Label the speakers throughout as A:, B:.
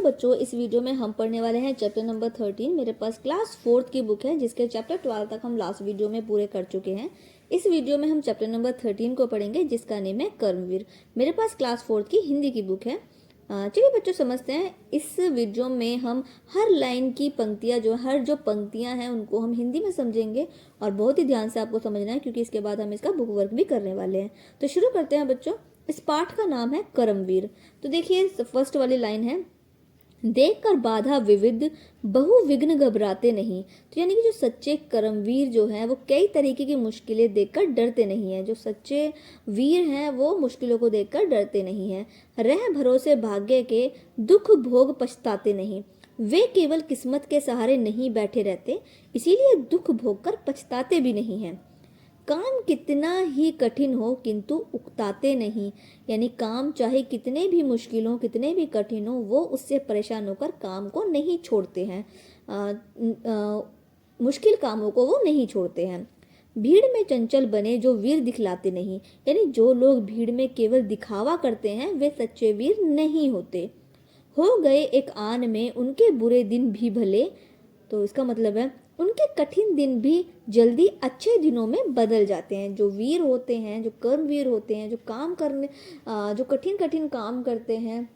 A: बच्चों, इस वीडियो में हम पढ़ने वाले हैं चैप्टर नंबर 13। मेरे पास क्लास 4th की बुक है जिसके चैप्टर 12 तक हम लास्ट वीडियो में पूरे कर चुके हैं। इस वीडियो में हम चैप्टर नंबर 13 को पढ़ेंगे जिसका नेम है कर्मवीर। मेरे पास क्लास 4th की हिंदी की बुक है। चलिए बच्चों समझते हैं। इस वीडियो में हम हर लाइन की पंक्तियां जो पंक्तियां हैं उनको हम हिंदी में समझेंगे और बहुत ही ध्यान से आपको समझना है क्योंकि इसके बाद हम इसका बुक वर्क भी करने वाले हैं। तो शुरू करते हैं बच्चों। इस पाठ का नाम है कर्मवीर। तो देखिए फर्स्ट वाली लाइन है, देख कर बाधा विविध बहु विघ्न घबराते नहीं। तो यानी कि जो सच्चे कर्मवीर जो हैं वो कई तरीके की मुश्किलें देखकर डरते नहीं हैं। जो सच्चे वीर हैं वो मुश्किलों को देखकर डरते नहीं हैं। रह भरोसे भाग्य के दुख भोग पछताते नहीं। वे केवल किस्मत के सहारे नहीं बैठे रहते, इसीलिए दुख भोग कर पछताते भी नहीं हैं। काम कितना ही कठिन हो किंतु उकताते नहीं। यानी काम चाहे कितने भी मुश्किल हो, कितने भी कठिन हो, वो उससे परेशान होकर काम को नहीं छोड़ते हैं। मुश्किल कामों को वो नहीं छोड़ते हैं। भीड़ में चंचल बने जो वीर दिखलाते नहीं। यानी जो लोग भीड़ में केवल दिखावा करते हैं वे सच्चे वीर नहीं होते। हो गए एक आन में उनके बुरे दिन भी भले। तो इसका मतलब है उनके कठिन दिन भी जल्दी अच्छे दिनों में बदल जाते हैं। जो वीर होते हैं, जो कर्मवीर होते हैं, जो काम करने जो कठिन कठिन काम करते हैं,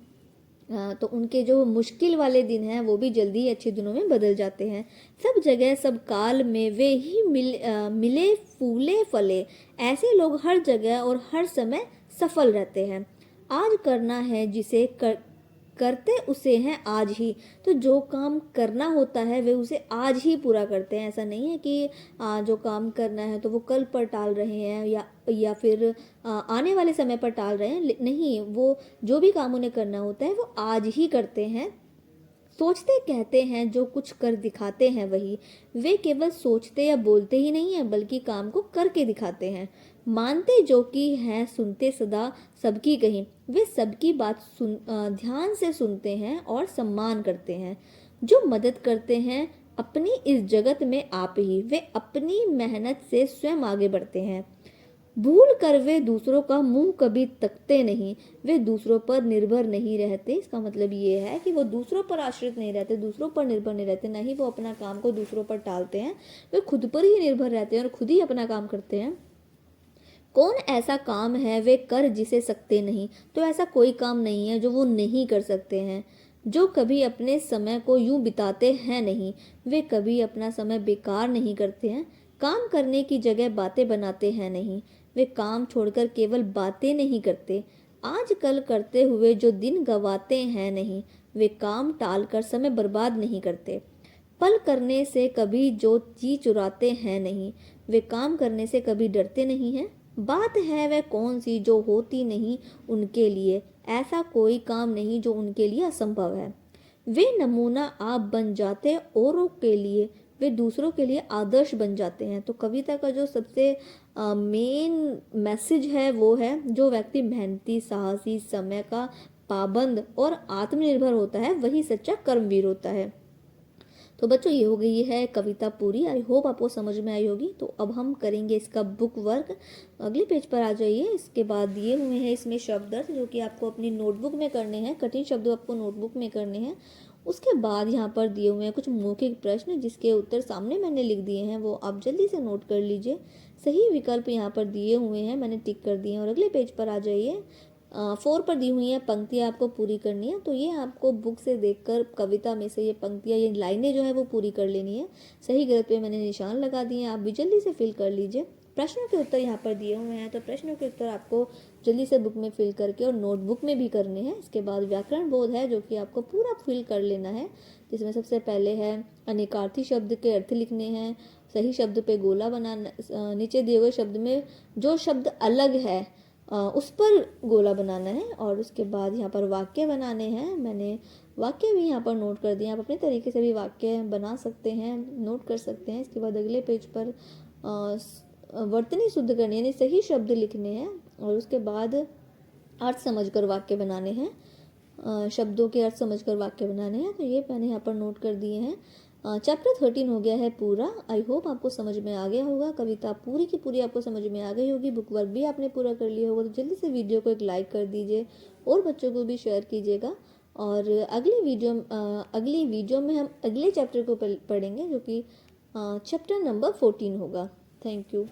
A: तो उनके जो मुश्किल वाले दिन हैं वो भी जल्दी अच्छे दिनों में बदल जाते हैं। सब जगह सब काल में वे ही मिले फूले फले। ऐसे लोग हर जगह और हर समय सफल रहते हैं। आज करना है जिसे करते उसे हैं आज ही। तो जो काम करना होता है वे उसे आज ही पूरा करते हैं। ऐसा नहीं है कि जो काम करना है तो वो कल पर टाल रहे हैं या फिर आने वाले समय पर टाल रहे हैं। नहीं, वो जो भी काम उन्हें करना होता है वो आज ही करते हैं। सोचते कहते हैं जो कुछ कर दिखाते हैं वही। वे केवल सोचते या बोलते ही नहीं है बल्कि काम को करके दिखाते हैं। मानते जो कि हैं, सुनते सदा सबकी कहीं। वे सबकी बात ध्यान से सुनते हैं और सम्मान करते हैं। जो मदद करते हैं अपनी इस जगत में आप ही, वे अपनी मेहनत से स्वयं आगे बढ़ते हैं। भूल कर वे दूसरों का मुंह कभी तकते नहीं। वे दूसरों पर निर्भर नहीं रहते। इसका मतलब ये है कि वो दूसरों पर आश्रित नहीं रहते, दूसरों पर निर्भर नहीं रहते, ना ही वो अपना काम को दूसरों पर टालते हैं। वे खुद पर ही निर्भर रहते हैं और खुद ही अपना काम करते हैं। कौन ऐसा काम है वे कर जिसे सकते नहीं। तो ऐसा कोई काम नहीं है जो वो नहीं कर सकते हैं। जो कभी अपने समय को यूं बिताते हैं नहीं, वे कभी अपना समय बेकार नहीं करते हैं। काम करने की जगह बातें बनाते हैं नहीं, वे काम छोड़कर केवल बातें नहीं करते। आज कल करते हुए जो दिन गवाते हैं नहीं, वे काम टालकर समय बर्बाद नहीं करते। पल करने से कभी जो जी चुराते हैं नहीं, वे काम करने से कभी डरते नहीं हैं। बात है वह कौन सी जो होती नहीं उनके लिए, ऐसा कोई काम नहीं जो उनके लिए असंभव है। वे नमूना आप बन जाते औरों के लिए, वे दूसरों के लिए आदर्श बन जाते हैं। तो कविता का जो सबसे मेन मैसेज है वो है, जो व्यक्ति मेहनती, साहसी, समय का पाबंद और आत्मनिर्भर होता है वही सच्चा कर्मवीर होता है। तो बच्चों ये हो गई है कविता पूरी। आई होप आपको समझ में आई होगी। तो अब हम करेंगे इसका बुक वर्क। अगले पेज पर आ जाइए। इसके बाद दिए हुए हैं इसमें शब्द अर्थ जो कि आपको अपनी नोटबुक में करने हैं। कठिन शब्द आपको नोटबुक में करने हैं। उसके बाद यहाँ पर दिए हुए हैं कुछ मौखिक प्रश्न जिसके उत्तर सामने मैंने लिख दिए हैं, वो आप जल्दी से नोट कर लीजिए। सही विकल्प यहाँ पर दिए हुए हैं, मैंने टिक कर दिए हैं। और अगले पेज पर आ जाइए। 4 पर दी हुई हैं पंक्तियाँ आपको पूरी करनी है। तो ये आपको बुक से देखकर कविता में से ये पंक्तियाँ, ये लाइनें जो है वो पूरी कर लेनी है। सही गलत पे मैंने निशान लगा दिए हैं, आप भी जल्दी से फिल कर लीजिए। प्रश्नों के उत्तर यहाँ पर दिए हुए हैं, तो प्रश्नों के उत्तर आपको जल्दी से बुक में फिल करके और नोटबुक में भी करने हैं। इसके बाद व्याकरण बोध है जो कि आपको पूरा फिल कर लेना है, जिसमें सबसे पहले है अनेकार्थी शब्द के अर्थ लिखने हैं। सही शब्द पे गोला बनाना, नीचे दिए हुए शब्द में जो शब्द अलग है उस पर गोला बनाना है। और उसके बाद यहाँ पर वाक्य बनाने हैं। मैंने वाक्य भी यहाँ पर नोट कर दिए, आप अपने तरीके से भी वाक्य बना सकते हैं, नोट कर सकते हैं। इसके बाद अगले पेज पर वर्तनी शुद्ध करनी यानी सही शब्द लिखने हैं। और उसके बाद अर्थ समझकर वाक्य बनाने हैं, शब्दों के अर्थ समझकर वाक्य बनाने हैं। तो ये मैंने यहाँ पर नोट कर दिए हैं। चैप्टर 13 हो गया है पूरा। आई होप आपको समझ में आ गया होगा। कविता पूरी की पूरी आपको समझ में आ गई होगी। बुक वर्क भी आपने पूरा कर लिया होगा। तो जल्दी से वीडियो को एक लाइक कर दीजिए और बच्चों को भी शेयर कीजिएगा। और अगली वीडियो में हम अगले चैप्टर को पढ़ेंगे, जो कि चैप्टर नंबर 14 होगा। Thank you.